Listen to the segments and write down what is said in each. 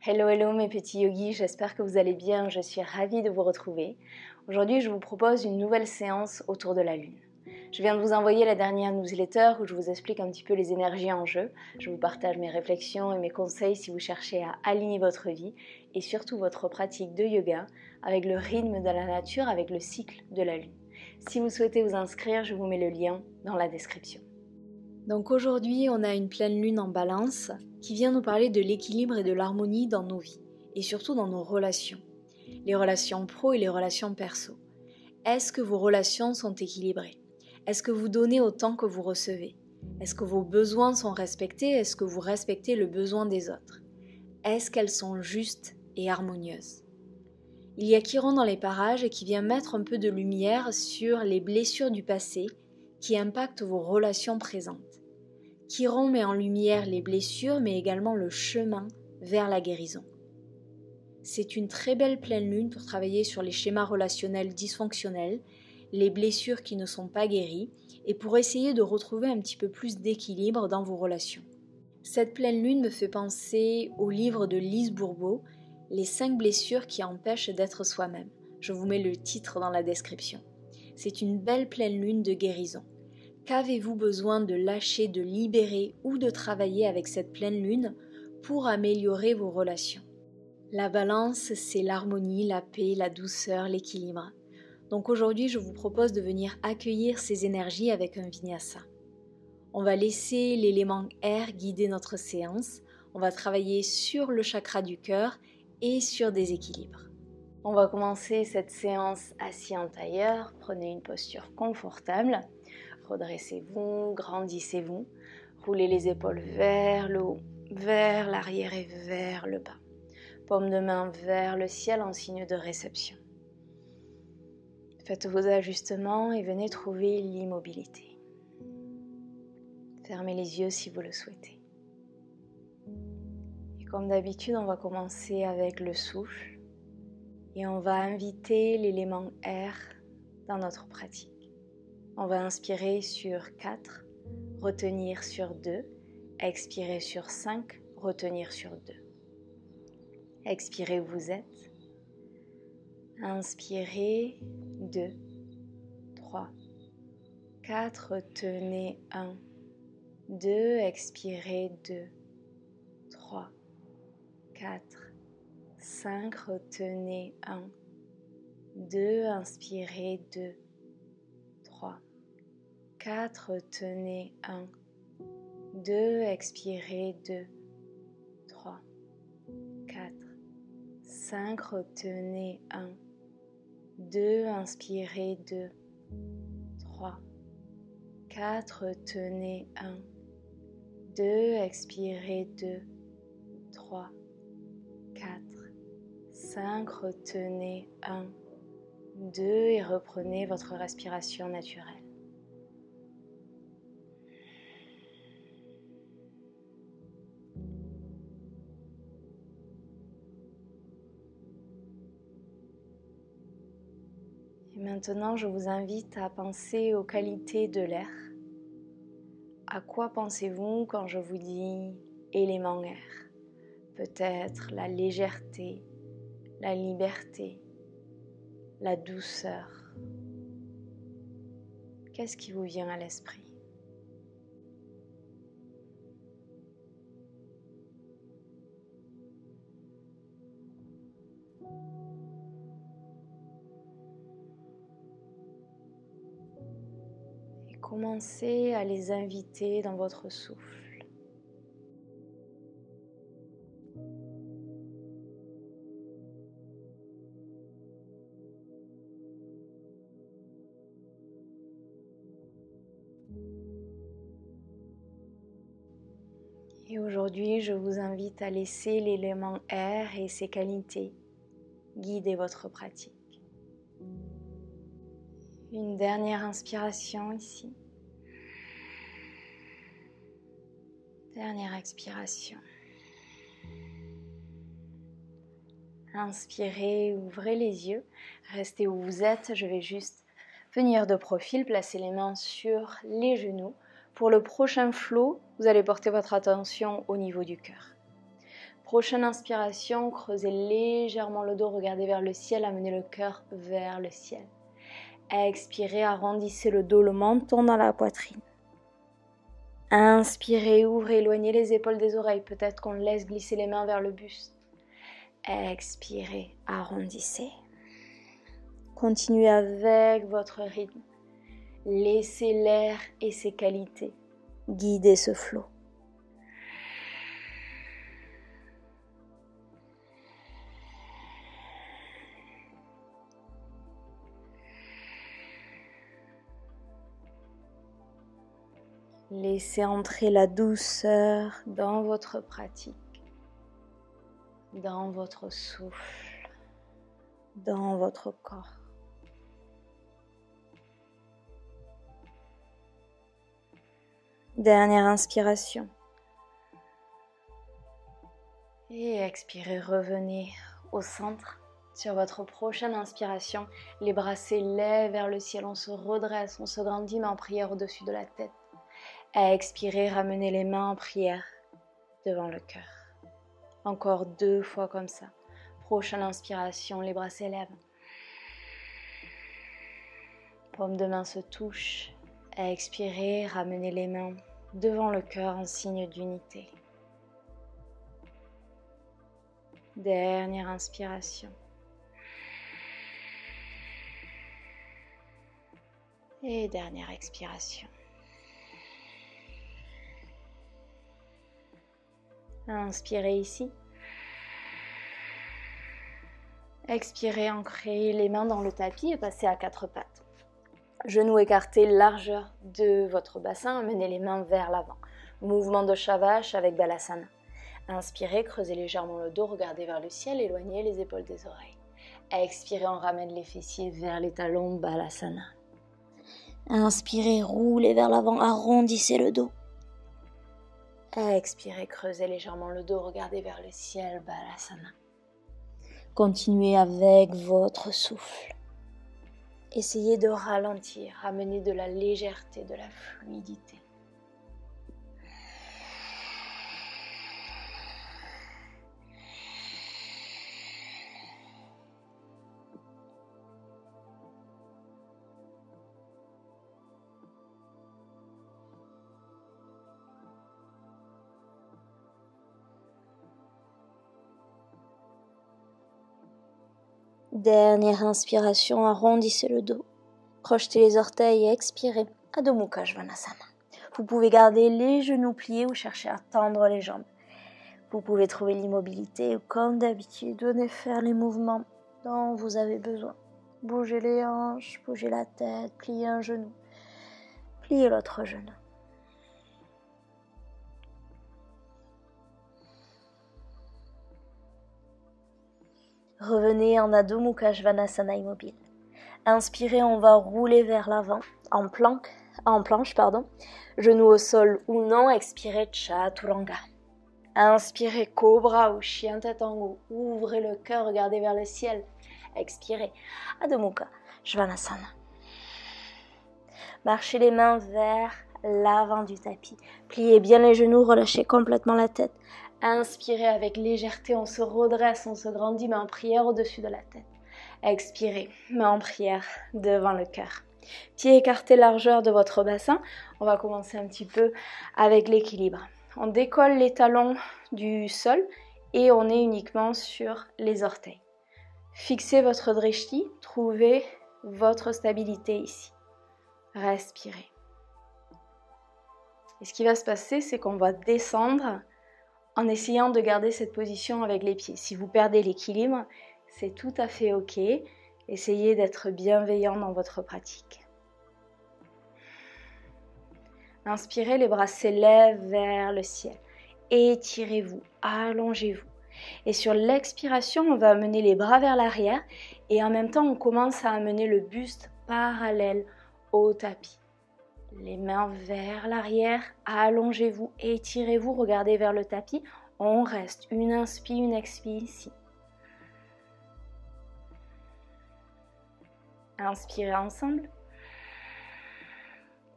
Hello, hello mes petits yogis, j'espère que vous allez bien, je suis ravie de vous retrouver. Aujourd'hui, je vous propose une nouvelle séance autour de la Lune. Je viens de vous envoyer la dernière newsletter où je vous explique un petit peu les énergies en jeu. Je vous partage mes réflexions et mes conseils si vous cherchez à aligner votre vie et surtout votre pratique de yoga avec le rythme de la nature, avec le cycle de la Lune. Si vous souhaitez vous inscrire, je vous mets le lien dans la description. Donc aujourd'hui, on a une pleine lune en balance qui vient nous parler de l'équilibre et de l'harmonie dans nos vies et surtout dans nos relations. Les relations pro et les relations perso. Est-ce que vos relations sont équilibrées? Est-ce que vous donnez autant que vous recevez? Est-ce que vos besoins sont respectés? Est-ce que vous respectez le besoin des autres? Est-ce qu'elles sont justes et harmonieuses? Il y a Chiron dans les parages et qui vient mettre un peu de lumière sur les blessures du passé qui impactent vos relations présentes. Chiron met en lumière les blessures mais également le chemin vers la guérison. C'est une très belle pleine lune pour travailler sur les schémas relationnels dysfonctionnels, les blessures qui ne sont pas guéries et pour essayer de retrouver un petit peu plus d'équilibre dans vos relations. Cette pleine lune me fait penser au livre de Lise Bourbeau, Les 5 blessures qui empêchent d'être soi-même. Je vous mets le titre dans la description. C'est une belle pleine lune de guérison. Qu'avez-vous besoin de lâcher, de libérer ou de travailler avec cette pleine lune pour améliorer vos relations? La balance, c'est l'harmonie, la paix, la douceur, l'équilibre. Donc aujourd'hui, je vous propose de venir accueillir ces énergies avec un vinyasa. On va laisser l'élément air guider notre séance. On va travailler sur le chakra du cœur et sur des équilibres. On va commencer cette séance assis en tailleur. Prenez une posture confortable. Redressez-vous, grandissez-vous. Roulez les épaules vers le haut, vers l'arrière et vers le bas. Paume de main vers le ciel en signe de réception. Faites vos ajustements et venez trouver l'immobilité. Fermez les yeux si vous le souhaitez. Et comme d'habitude, on va commencer avec le souffle et on va inviter l'élément air dans notre pratique. On va inspirer sur 4, retenir sur 2, expirer sur 5, retenir sur 2. Expirez où vous êtes. Inspirez 2, 3, 4, retenez 1, 2, expirez 2, 3, 4, 5, retenez 1, 2, inspirez 2, 3, 4, retenez 1, 2, expirez 2, 3, 4, 5, retenez 1, 2, inspirez 2, 3, 4, retenez 1, 2, expirez 2, 3, 4, 5, retenez 1, 2 et reprenez votre respiration naturelle. Et maintenant, je vous invite à penser aux qualités de l'air. À quoi pensez-vous quand je vous dis élément air? Peut-être la légèreté, la liberté, la douceur. Qu'est-ce qui vous vient à l'esprit? Et commencez à les inviter dans votre souffle. Et aujourd'hui, je vous invite à laisser l'élément air et ses qualités guider votre pratique. Une dernière inspiration ici. Dernière expiration. Inspirez, ouvrez les yeux, restez où vous êtes. Je vais juste venir de profil, placer les mains sur les genoux. Pour le prochain flow, vous allez porter votre attention au niveau du cœur. Prochaine inspiration, creusez légèrement le dos, regardez vers le ciel, amenez le cœur vers le ciel. Expirez, arrondissez le dos, le menton dans la poitrine. Inspirez, ouvrez, éloignez les épaules des oreilles. Peut-être qu'on laisse glisser les mains vers le buste. Expirez, arrondissez. Continuez avec votre rythme. Laissez l'air et ses qualités guider ce flot. Laissez entrer la douceur dans votre pratique, dans votre souffle, dans votre corps. Dernière inspiration. Et expirez, revenez au centre. Sur votre prochaine inspiration, les bras s'élèvent vers le ciel, on se redresse, on se grandit, mais en prière au-dessus de la tête. Expirez, ramenez les mains en prière devant le cœur. Encore 2 fois comme ça. Prochaine inspiration, les bras s'élèvent. Paumes de main se touchent. Expirez, ramenez les mains devant le cœur en signe d'unité. Dernière inspiration. Et dernière expiration. Inspirez ici. Expirez, ancrez les mains dans le tapis et passez à 4 pattes. Genoux écartés, largeur de votre bassin, amenez les mains vers l'avant. Mouvement de Shavash avec Balasana. Inspirez, creusez légèrement le dos, regardez vers le ciel, éloignez les épaules des oreilles. Expirez, on ramène les fessiers vers les talons, Balasana. Inspirez, roulez vers l'avant, arrondissez le dos. Expirez, creusez légèrement le dos, regardez vers le ciel, Balasana. Continuez avec votre souffle. Essayez de ralentir, amener de la légèreté, de la fluidité. Dernière inspiration, arrondissez le dos. Crochetez les orteils et expirez. Adho Mukha Svanasana. Vous pouvez garder les genoux pliés ou chercher à tendre les jambes. Vous pouvez trouver l'immobilité ou comme d'habitude, venez faire les mouvements dont vous avez besoin. Bougez les hanches, bougez la tête, pliez un genou, pliez l'autre genou. Revenez en Adho Mukha Svanasana immobile. Inspirez, on va rouler vers l'avant, en planche, genoux au sol ou non, expirez Chaturanga. Inspirez Cobra ou Chien tête en haut, ouvrez le cœur, regardez vers le ciel. Expirez Adho Mukha Svanasana. Marchez les mains vers l'avant du tapis. Pliez bien les genoux, relâchez complètement la tête. Inspirez avec légèreté, on se redresse, on se grandit, main en prière au-dessus de la tête. Expirez, main en prière devant le cœur. Pieds écartés, largeur de votre bassin. On va commencer un petit peu avec l'équilibre. On décolle les talons du sol et on est uniquement sur les orteils. Fixez votre drishti, trouvez votre stabilité ici. Respirez. Et ce qui va se passer, c'est qu'on va descendre en essayant de garder cette position avec les pieds. Si vous perdez l'équilibre, c'est tout à fait ok. Essayez d'être bienveillant dans votre pratique. Inspirez, les bras s'élèvent vers le ciel. Étirez-vous, allongez-vous. Et sur l'expiration, on va amener les bras vers l'arrière et en même temps, on commence à amener le buste parallèle au tapis. Les mains vers l'arrière, allongez-vous, étirez-vous, regardez vers le tapis. On reste une inspire, une expire ici. Inspirez ensemble.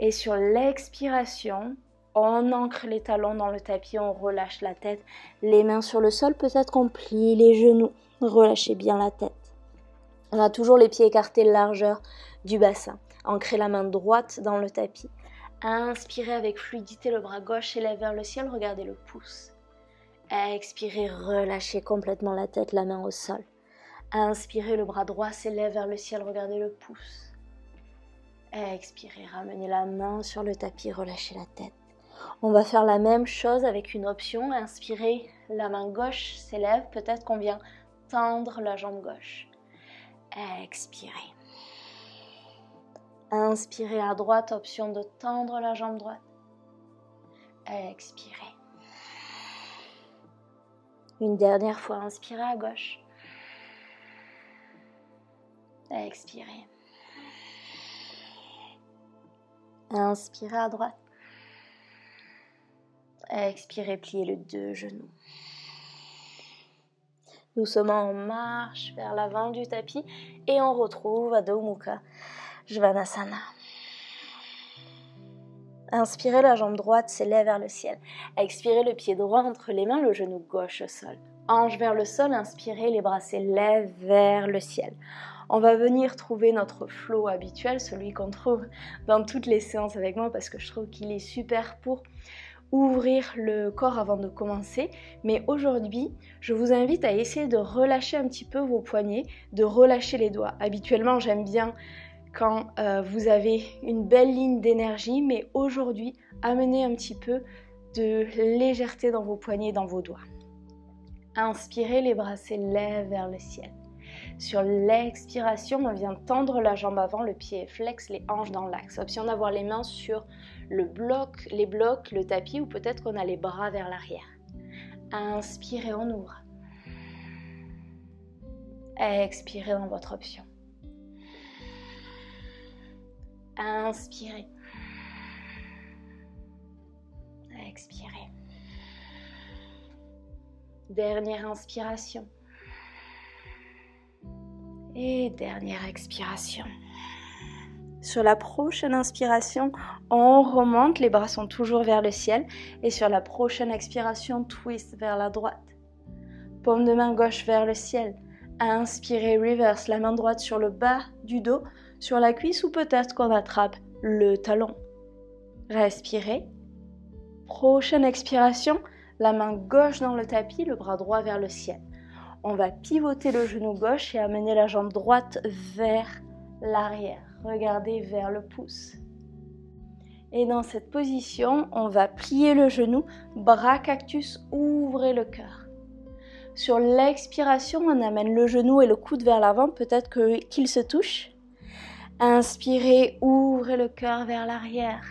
Et sur l'expiration, On ancre les talons dans le tapis, on relâche la tête. Les mains sur le sol, peut-être qu'on plie les genoux. Relâchez bien la tête. On a toujours les pieds écartés, largeur du bassin. Ancrez la main droite dans le tapis. Inspirez avec fluidité, le bras gauche s'élève vers le ciel, regardez le pouce. Expirez, relâchez complètement la tête, la main au sol. Inspirez, le bras droit s'élève vers le ciel, regardez le pouce. Expirez, ramenez la main sur le tapis, relâchez la tête. On va faire la même chose avec une option. Inspirez, la main gauche s'élève, peut-être qu'on vient tendre la jambe gauche. Expirez. Inspirez à droite, option de tendre la jambe droite. Expirez. Une dernière fois, inspirez à gauche. Expirez. Inspirez à droite. Expirez, pliez les deux genoux. Doucement, on marche vers l'avant du tapis et on retrouve Adho Mukha Svanasana. Inspirez, la jambe droite s'élève vers le ciel. Expirez, le pied droit entre les mains, le genou gauche au sol. Hanche vers le sol, inspirez, les bras s'élèvent vers le ciel. On va venir trouver notre flow habituel, celui qu'on trouve dans toutes les séances avec moi parce que je trouve qu'il est super pour ouvrir le corps avant de commencer. Mais aujourd'hui, je vous invite à essayer de relâcher un petit peu vos poignets, de relâcher les doigts. Habituellement, j'aime bien quand vous avez une belle ligne d'énergie, mais aujourd'hui, amenez un petit peu de légèreté dans vos poignets, dans vos doigts. Inspirez, les bras s'élèvent vers le ciel. Sur l'expiration, on vient tendre la jambe avant, le pied est flex, les hanches dans l'axe. Option d'avoir les mains sur les blocs, le tapis, ou peut-être qu'on a les bras vers l'arrière. Inspirez, on ouvre. Expirez dans votre option. Inspirez. Expirez. Dernière inspiration. Et dernière expiration. Sur la prochaine inspiration, on remonte, les bras sont toujours vers le ciel. Et sur la prochaine expiration, twist vers la droite. Paume de main gauche vers le ciel. Inspirez, reverse, la main droite sur le bas du dos, sur la cuisse ou peut-être qu'on attrape le talon. Respirez. Prochaine expiration, la main gauche dans le tapis, le bras droit vers le ciel. On va pivoter le genou gauche et amener la jambe droite vers l'arrière. Regardez vers le pouce. Et dans cette position, on va plier le genou, bras cactus, ouvrez le cœur. Sur l'expiration, on amène le genou et le coude vers l'avant, peut-être qu'ils se touchent. Inspirez, ouvrez le cœur vers l'arrière.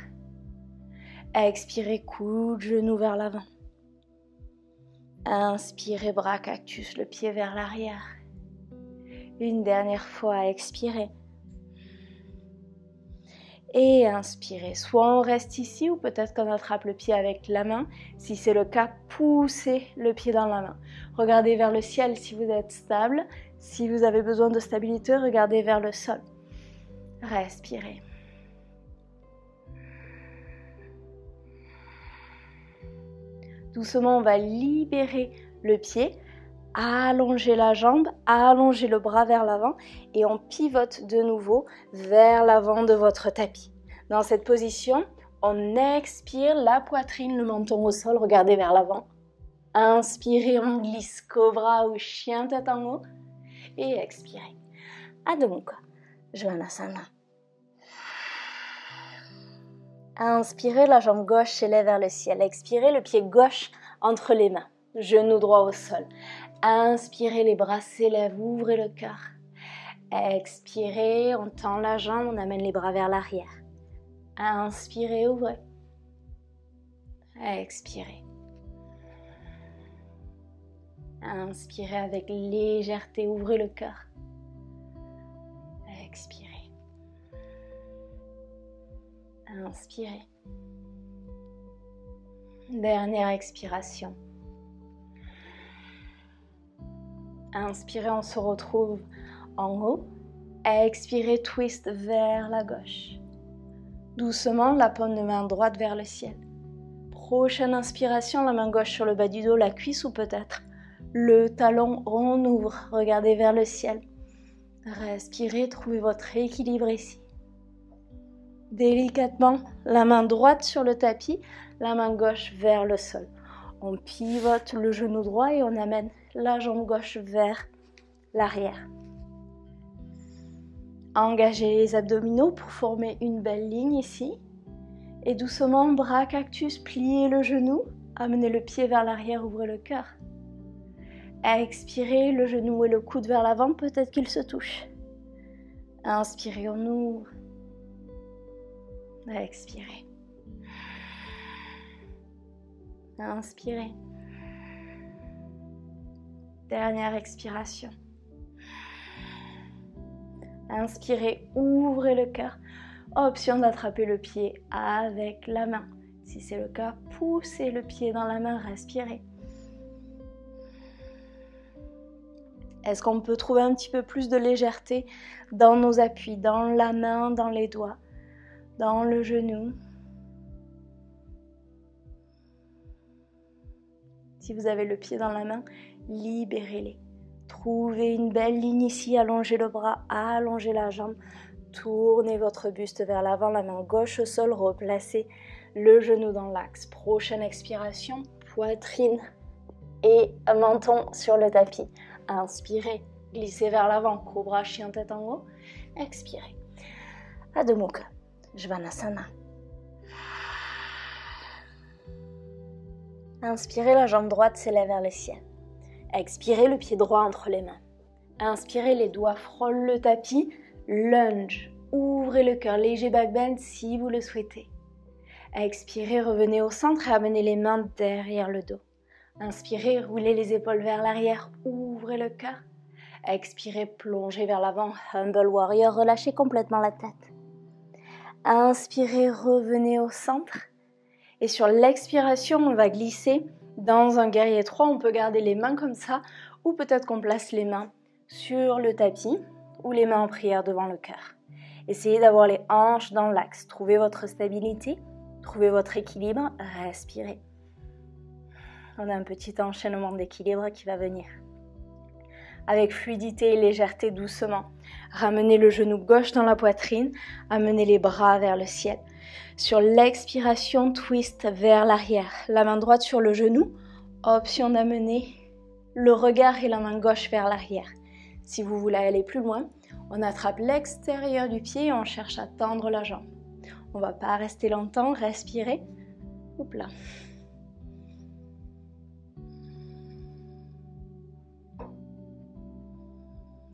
Expirez, coude, genou vers l'avant. Inspirez, bras cactus, le pied vers l'arrière. Une dernière fois, expirez. Et inspirez. Soit on reste ici ou peut-être qu'on attrape le pied avec la main. Si c'est le cas, poussez le pied dans la main. Regardez vers le ciel si vous êtes stable. Si vous avez besoin de stabilité, regardez vers le sol. Respirez. Doucement, on va libérer le pied, allonger la jambe, allonger le bras vers l'avant et on pivote de nouveau vers l'avant de votre tapis. Dans cette position, on expire, la poitrine, le menton au sol, regardez vers l'avant. Inspirez, on glisse cobra ou chien tête en haut et expirez. Adho Mukha Svanasana. Inspirez, la jambe gauche s'élève vers le ciel. Expirez, le pied gauche entre les mains. Genou droit au sol. Inspirez, les bras s'élèvent, ouvrez le cœur. Expirez, on tend la jambe, on amène les bras vers l'arrière. Inspirez, ouvrez. Expirez. Inspirez avec légèreté, ouvrez le cœur. Expirez. Inspirez. Dernière expiration. Inspirez, on se retrouve en haut. Expirez, twist vers la gauche. Doucement, la paume de main droite vers le ciel. Prochaine inspiration, la main gauche sur le bas du dos, la cuisse ou peut-être le talon. On ouvre, regardez vers le ciel. Respirez, trouvez votre équilibre ici. Délicatement, la main droite sur le tapis, la main gauche vers le sol. On pivote le genou droit et on amène la jambe gauche vers l'arrière. Engagez les abdominaux pour former une belle ligne ici. Et doucement, bras cactus, pliez le genou, amenez le pied vers l'arrière, ouvrez le cœur. Expirez, le genou et le coude vers l'avant, peut-être qu'ils se touchent. Inspirez, on ouvre. Expirez. Inspirez. Dernière expiration. Inspirez, ouvrez le cœur. Option d'attraper le pied avec la main. Si c'est le cas, poussez le pied dans la main, respirez. Est-ce qu'on peut trouver un petit peu plus de légèreté dans nos appuis, dans la main, dans les doigts, dans le genou? Si vous avez le pied dans la main, libérez-les. Trouvez une belle ligne ici, allongez le bras, allongez la jambe. Tournez votre buste vers l'avant, la main gauche au sol, replacez le genou dans l'axe. Prochaine expiration, poitrine et menton sur le tapis. Inspirez, glissez vers l'avant, cobra, chien tête en haut. Expirez. Adho Mukha, Svanasana. Inspirez, la jambe droite s'élève vers le ciel. Expirez, le pied droit entre les mains. Inspirez, les doigts frôlent le tapis. Lunge, ouvrez le cœur, léger back bend si vous le souhaitez. Expirez, revenez au centre et amenez les mains derrière le dos. Inspirez, roulez les épaules vers l'arrière, ouvrez le cœur. Expirez, plongez vers l'avant, Humble Warrior, relâchez complètement la tête. Inspirez, revenez au centre. Et sur l'expiration, on va glisser dans un guerrier 3. On peut garder les mains comme ça, ou peut-être qu'on place les mains sur le tapis, ou les mains en prière devant le cœur. Essayez d'avoir les hanches dans l'axe. Trouvez votre stabilité, trouvez votre équilibre, respirez. On a un petit enchaînement d'équilibre qui va venir. Avec fluidité et légèreté, doucement. Ramenez le genou gauche dans la poitrine, amenez les bras vers le ciel. Sur l'expiration, twist vers l'arrière. La main droite sur le genou, option d'amener le regard et la main gauche vers l'arrière. Si vous voulez aller plus loin, on attrape l'extérieur du pied et on cherche à tendre la jambe. On ne va pas rester longtemps, respirez. Hop là.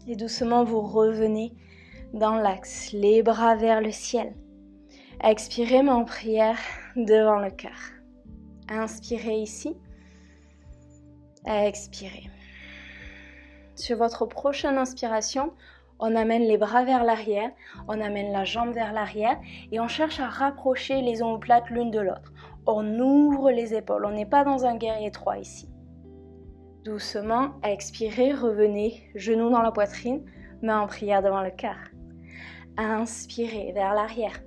Et doucement, vous revenez dans l'axe, les bras vers le ciel. Expirez, main en prière devant le cœur. Inspirez ici. Expirez. Sur votre prochaine inspiration, on amène les bras vers l'arrière, on amène la jambe vers l'arrière et on cherche à rapprocher les omoplates l'une de l'autre. On ouvre les épaules, on n'est pas dans un guerrier 3 ici. Doucement, expirez, revenez, genoux dans la poitrine, main en prière devant le cœur. Inspirez vers l'arrière.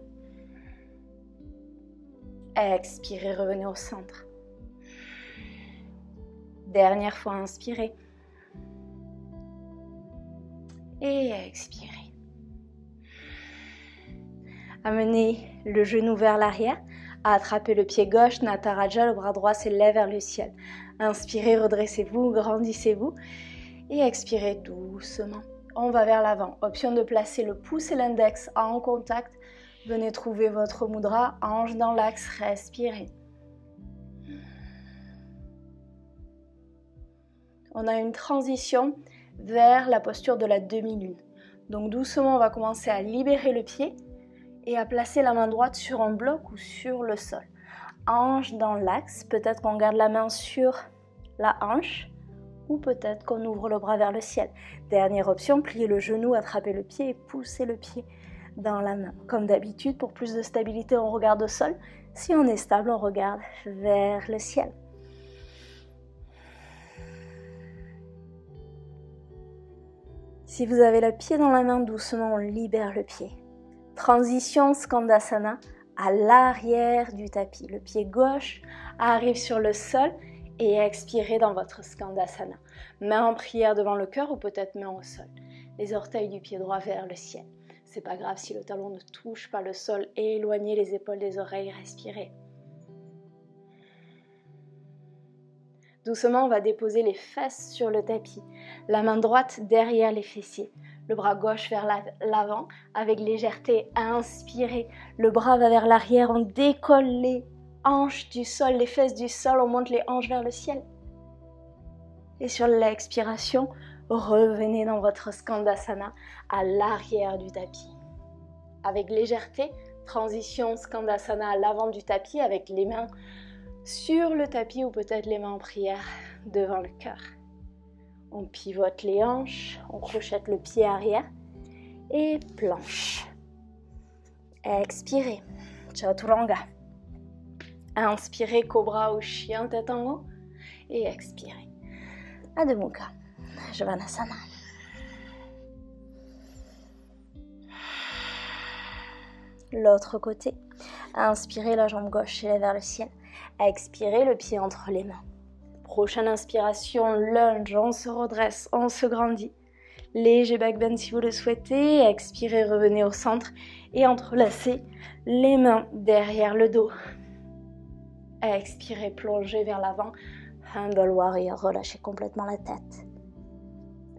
Expirez, revenez au centre. Dernière fois, inspirez. Et expirez. Amenez le genou vers l'arrière. Attrapez le pied gauche, Nataraja, le bras droit s'élève vers le ciel. Inspirez, redressez-vous, grandissez-vous. Et expirez doucement. On va vers l'avant. Option de placer le pouce et l'index en contact. Venez trouver votre mudra, hanche dans l'axe, respirez. On a une transition vers la posture de la demi-lune. Donc doucement, on va commencer à libérer le pied et à placer la main droite sur un bloc ou sur le sol. Hanche dans l'axe, peut-être qu'on garde la main sur la hanche ou peut-être qu'on ouvre le bras vers le ciel. Dernière option, plier le genou, attraper le pied et pousser le pied dans la main. Comme d'habitude, pour plus de stabilité, on regarde au sol. Si on est stable, on regarde vers le ciel. Si vous avez le pied dans la main, doucement, on libère le pied. Transition Skandasana, à l'arrière du tapis. Le pied gauche arrive sur le sol et expirez dans votre Skandasana. Main en prière devant le cœur ou peut-être main au sol. Les orteils du pied droit vers le ciel. C'est pas grave si le talon ne touche pas le sol. Éloignez les épaules des oreilles, respirez. Doucement, on va déposer les fesses sur le tapis. La main droite derrière les fessiers. Le bras gauche vers l'avant. Avec légèreté, inspirez. Le bras va vers l'arrière. On décolle les hanches du sol, les fesses du sol. On monte les hanches vers le ciel. Et sur l'expiration, revenez dans votre Skandasana à l'arrière du tapis. Avec légèreté, transition Skandasana à l'avant du tapis avec les mains sur le tapis ou peut-être les mains en prière devant le cœur. On pivote les hanches, on crochette le pied arrière et planche. Expirez, Chaturanga. Inspirez, Cobra ou Chien tête en haut et expirez. Adho Mukha, Javanasana. L'autre côté, inspirez, la jambe gauche s'élève vers le ciel. Expirez, le pied entre les mains. Prochaine inspiration, lunge, on se redresse, on se grandit. Léger back bend si vous le souhaitez. Expirez, revenez au centre et entrelacez les mains derrière le dos. Expirez, plongez vers l'avant. Humble Warrior, relâchez complètement la tête.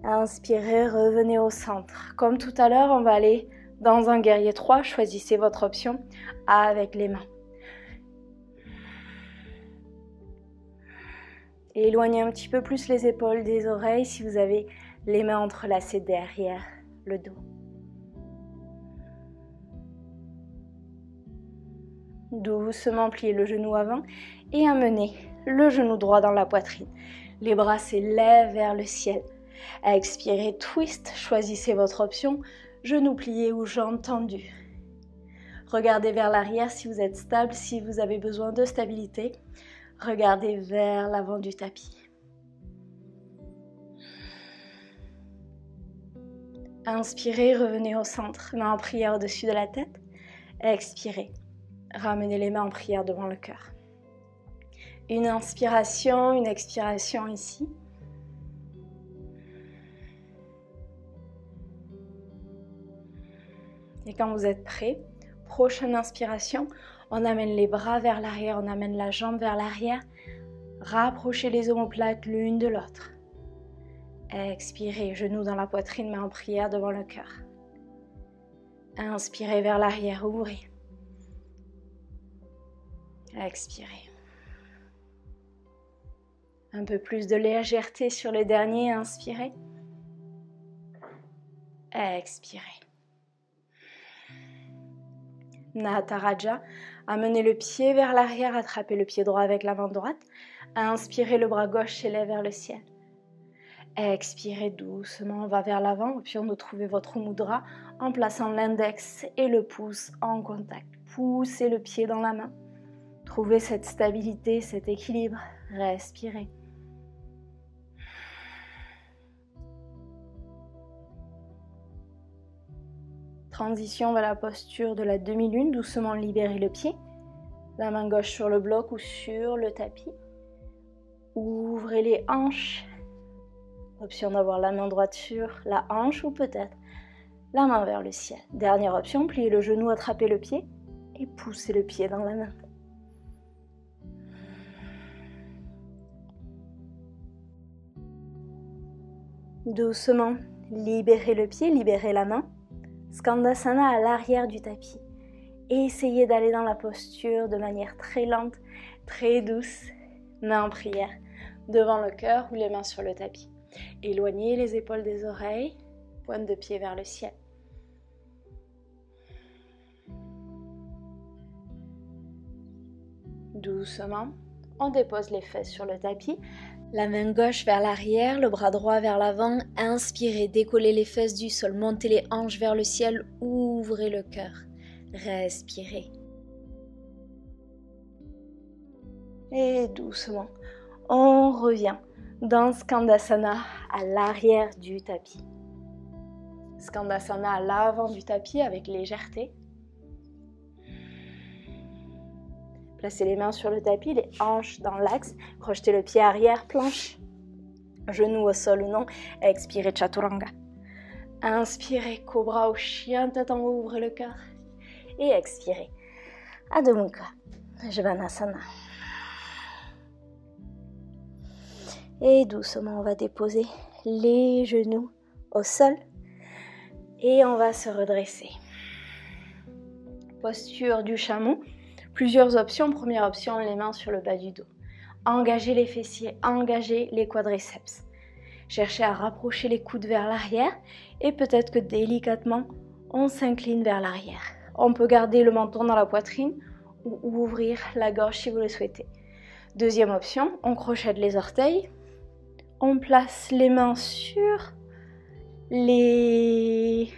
Inspirez, revenez au centre. Comme tout à l'heure, on va aller dans un guerrier 3. Choisissez votre option avec les mains. Éloignez un petit peu plus les épaules des oreilles si vous avez les mains entrelacées derrière le dos. Doucement pliez le genou avant et amenez le genou droit dans la poitrine. Les bras s'élèvent vers le ciel. Expirez, twist, choisissez votre option, genou plié ou jambes tendues. Regardez vers l'arrière si vous êtes stable, si vous avez besoin de stabilité. Regardez vers l'avant du tapis. Inspirez, revenez au centre, main en prière au-dessus de la tête. Expirez, ramenez les mains en prière devant le cœur. Une inspiration, une expiration ici. Et quand vous êtes prêt, prochaine inspiration, on amène les bras vers l'arrière, on amène la jambe vers l'arrière. Rapprochez les omoplates l'une de l'autre. Expirez, genoux dans la poitrine, main en prière devant le cœur. Inspirez vers l'arrière, ouvrez. Expirez. Un peu plus de légèreté sur le dernier, inspirez. Expirez. Nataraja, amenez le pied vers l'arrière, attrapez le pied droit avec la main droite. Inspirez, le bras gauche s'élève vers le ciel. Expirez doucement, on va vers l'avant, puis on doit trouver votre mudra en plaçant l'index et le pouce en contact. Poussez le pied dans la main. Trouvez cette stabilité, cet équilibre. Respirez. Transition vers la posture de la demi-lune, doucement libérez le pied. La main gauche sur le bloc ou sur le tapis. Ouvrez les hanches. Option d'avoir la main droite sur la hanche ou peut-être la main vers le ciel. Dernière option, pliez le genou, attrapez le pied et poussez le pied dans la main. Doucement, libérez le pied, libérez la main. Skandasana à l'arrière du tapis. Et essayez d'aller dans la posture de manière très lente, très douce. Main en prière devant le cœur ou les mains sur le tapis. Éloignez les épaules des oreilles, pointe de pied vers le ciel. Doucement, on dépose les fesses sur le tapis. La main gauche vers l'arrière, le bras droit vers l'avant. Inspirez, décollez les fesses du sol, montez les hanches vers le ciel, ouvrez le cœur. Respirez. Et doucement, on revient dans Skandasana à l'arrière du tapis. Skandasana à l'avant du tapis avec légèreté. Placez les mains sur le tapis, les hanches dans l'axe. Projetez le pied arrière, planche. Genou au sol ou non. Expirez, Chaturanga. Inspirez, Cobra au chien, tête en haut, ouvrez le cœur. Et expirez, Adho Mukha, Svanasana. Et doucement, on va déposer les genoux au sol. Et on va se redresser. Posture du chameau. Plusieurs options. Première option, les mains sur le bas du dos. Engagez les fessiers, engagez les quadriceps. Cherchez à rapprocher les coudes vers l'arrière et peut-être que délicatement, on s'incline vers l'arrière. On peut garder le menton dans la poitrine ou ouvrir la gorge si vous le souhaitez. Deuxième option, on crochette les orteils. On place les mains sur les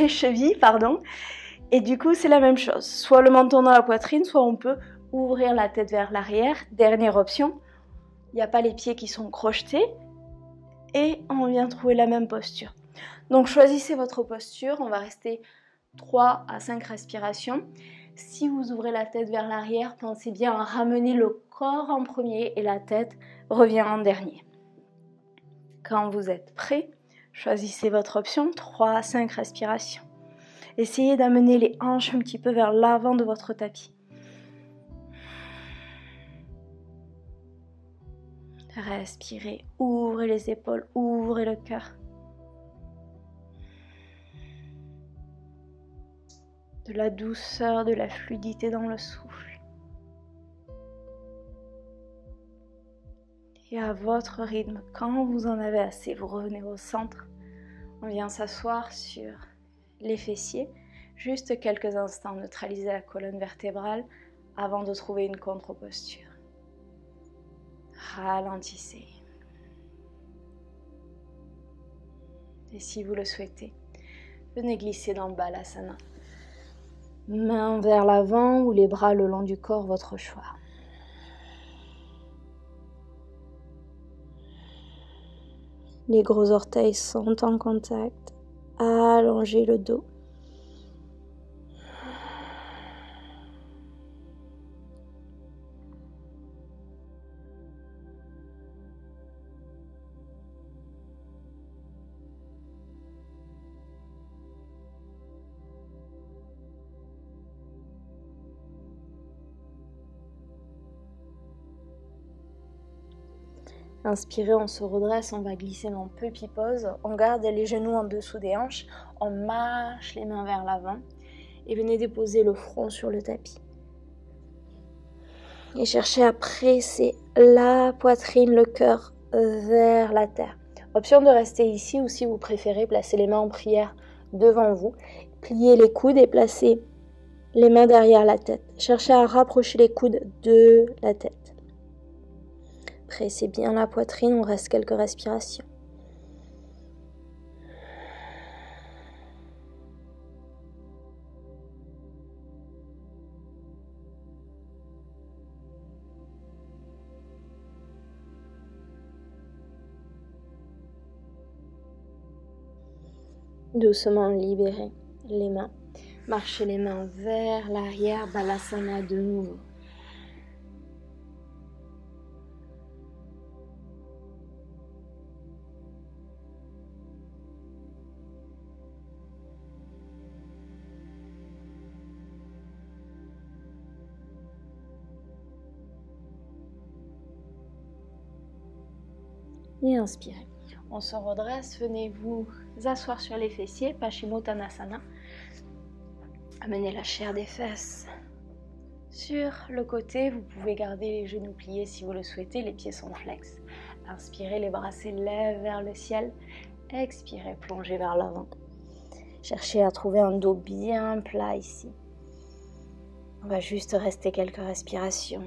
chevilles, et du coup c'est la même chose, soit le menton dans la poitrine, soit on peut ouvrir la tête vers l'arrière. Dernière option, il n'y a pas les pieds qui sont crochetés et on vient trouver la même posture. Donc choisissez votre posture, on va rester 3 à 5 respirations. Si vous ouvrez la tête vers l'arrière, pensez bien à ramener le corps en premier et la tête revient en dernier. Quand vous êtes prêt, choisissez votre option, 3 à 5 respirations. Essayez d'amener les hanches un petit peu vers l'avant de votre tapis. Respirez, ouvrez les épaules, ouvrez le cœur. De la douceur, de la fluidité dans le souffle. Et à votre rythme, quand vous en avez assez, vous revenez au centre. On vient s'asseoir sur les fessiers, juste quelques instants, neutraliser la colonne vertébrale avant de trouver une contre-posture. Ralentissez. Et si vous le souhaitez, venez glisser dans Balasana. Mains vers l'avant ou les bras le long du corps, votre choix. Les gros orteils sont en contact. Allongez le dos. Inspirez, on se redresse, on va glisser dans Puppy Pose. On garde les genoux en dessous des hanches. On marche les mains vers l'avant. Et venez déposer le front sur le tapis. Et cherchez à presser la poitrine, le cœur vers la terre. Option de rester ici ou si vous préférez, placez les mains en prière devant vous. Pliez les coudes et placez les mains derrière la tête. Cherchez à rapprocher les coudes de la tête. Pressez bien la poitrine, on reste quelques respirations. Doucement libérez les mains. Marchez les mains vers l'arrière, Balasana de nouveau. Et inspirez. On se redresse, venez vous asseoir sur les fessiers, Paschimottanasana. Amenez la chair des fesses sur le côté. Vous pouvez garder les genoux pliés si vous le souhaitez, les pieds sont flex. Inspirez, les bras s'élèvent vers le ciel. Expirez, plongez vers l'avant. Cherchez à trouver un dos bien plat ici. On va juste rester quelques respirations.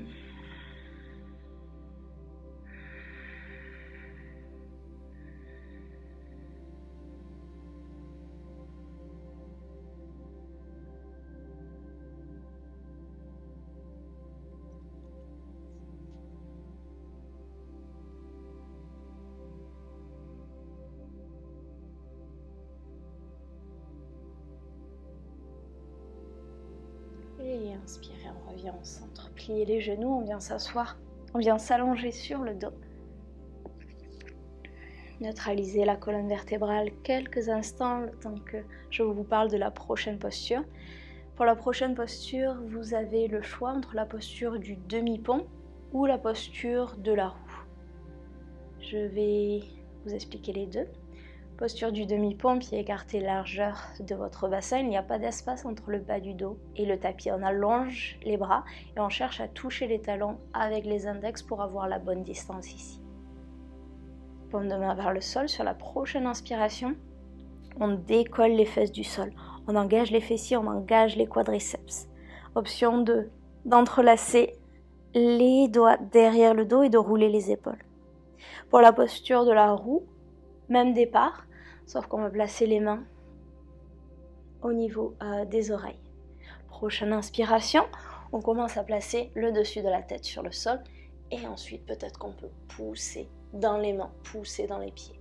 Et inspirez, on revient au centre. Pliez les genoux, on vient s'asseoir, on vient s'allonger sur le dos. Neutralisez la colonne vertébrale quelques instants, le temps que je vous parle de la prochaine posture. Pour la prochaine posture, vous avez le choix entre la posture du demi-pont ou la posture de la roue. Je vais vous expliquer les deux. Posture du demi-pont, pied écarté, largeur de votre bassin. Il n'y a pas d'espace entre le bas du dos et le tapis. On allonge les bras et on cherche à toucher les talons avec les index pour avoir la bonne distance ici. Paume de main vers le sol. Sur la prochaine inspiration, on décolle les fesses du sol. On engage les fessiers, on engage les quadriceps. Option 2, d'entrelacer les doigts derrière le dos et de rouler les épaules. Pour la posture de la roue, même départ, sauf qu'on va placer les mains au niveau des oreilles. Prochaine inspiration, on commence à placer le dessus de la tête sur le sol et ensuite peut-être qu'on peut pousser dans les mains, pousser dans les pieds.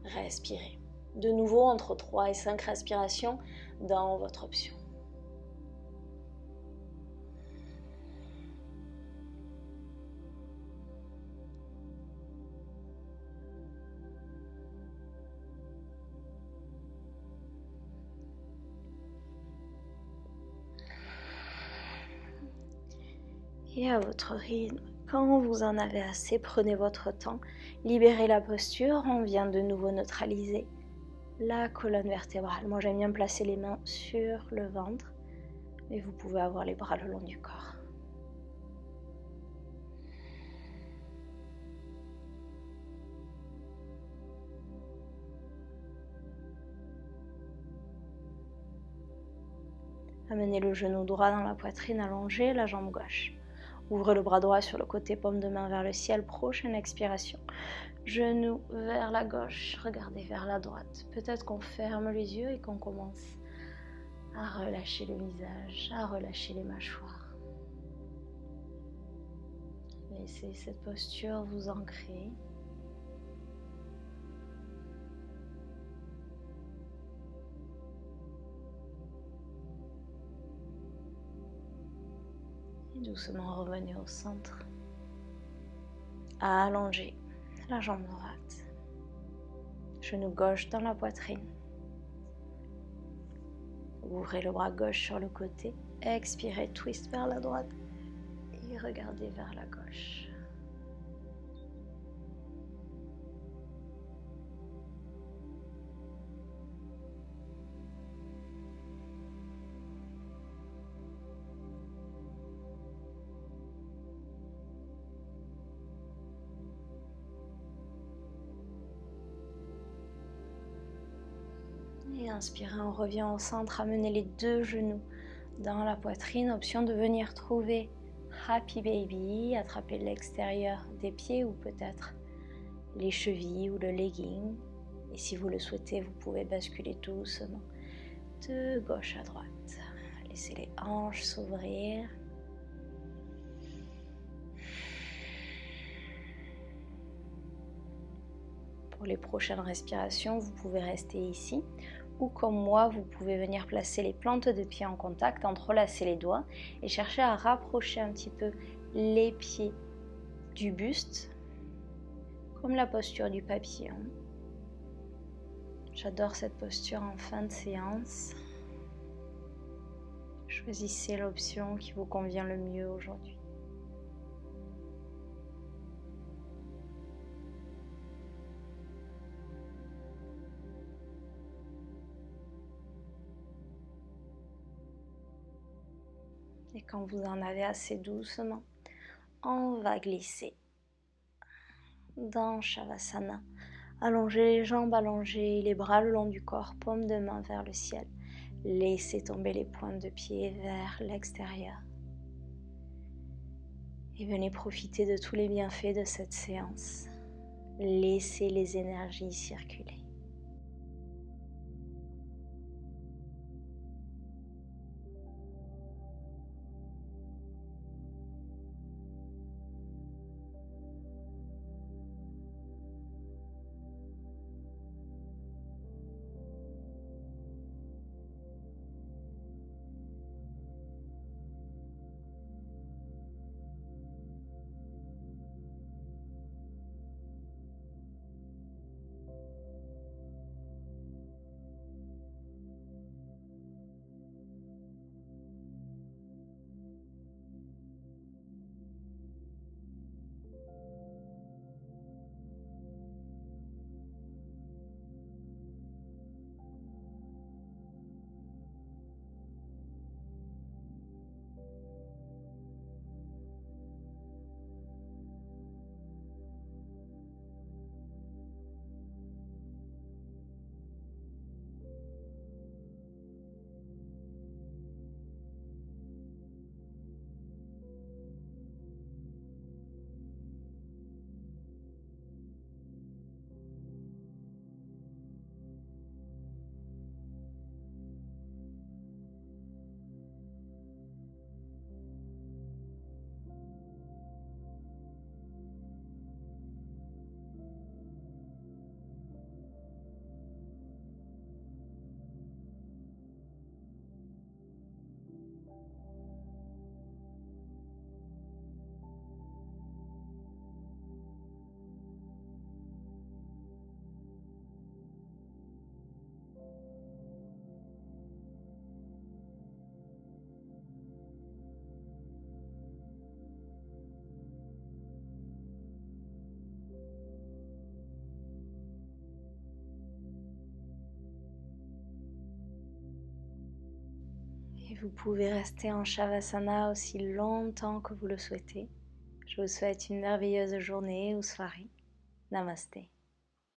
Respirez. De nouveau, entre 3 et 5 respirations dans votre option. Et à votre rythme, quand vous en avez assez, prenez votre temps, libérez la posture, on vient de nouveau neutraliser la colonne vertébrale. Moi j'aime bien placer les mains sur le ventre, mais vous pouvez avoir les bras le long du corps. Amenez le genou droit dans la poitrine, allongez la jambe gauche. Ouvrez le bras droit sur le côté, paume de main vers le ciel. Prochaine expiration. Genou vers la gauche, regardez vers la droite. Peut-être qu'on ferme les yeux et qu'on commence à relâcher le visage, à relâcher les mâchoires. Laissez cette posture vous ancrer. Et doucement revenez au centre. Allongez la jambe droite. Genou gauche dans la poitrine. Ouvrez le bras gauche sur le côté. Expirez, twist vers la droite. Et regardez vers la gauche. Et inspirez, on revient au centre, amenez les deux genoux dans la poitrine. Option de venir trouver Happy Baby, attraper l'extérieur des pieds ou peut-être les chevilles ou le legging. Et si vous le souhaitez, vous pouvez basculer doucement de gauche à droite. Laissez les hanches s'ouvrir. Pour les prochaines respirations, vous pouvez rester ici. Ou comme moi, vous pouvez venir placer les plantes de pied en contact, entrelacer les doigts et chercher à rapprocher un petit peu les pieds du buste, comme la posture du papillon. J'adore cette posture en fin de séance. Choisissez l'option qui vous convient le mieux aujourd'hui. Et quand vous en avez assez doucement, on va glisser dans Shavasana. Allongez les jambes, allongez les bras le long du corps, paume de main vers le ciel. Laissez tomber les pointes de pied vers l'extérieur. Et venez profiter de tous les bienfaits de cette séance. Laissez les énergies circuler. Et vous pouvez rester en Shavasana aussi longtemps que vous le souhaitez. Je vous souhaite une merveilleuse journée ou soirée. Namasté.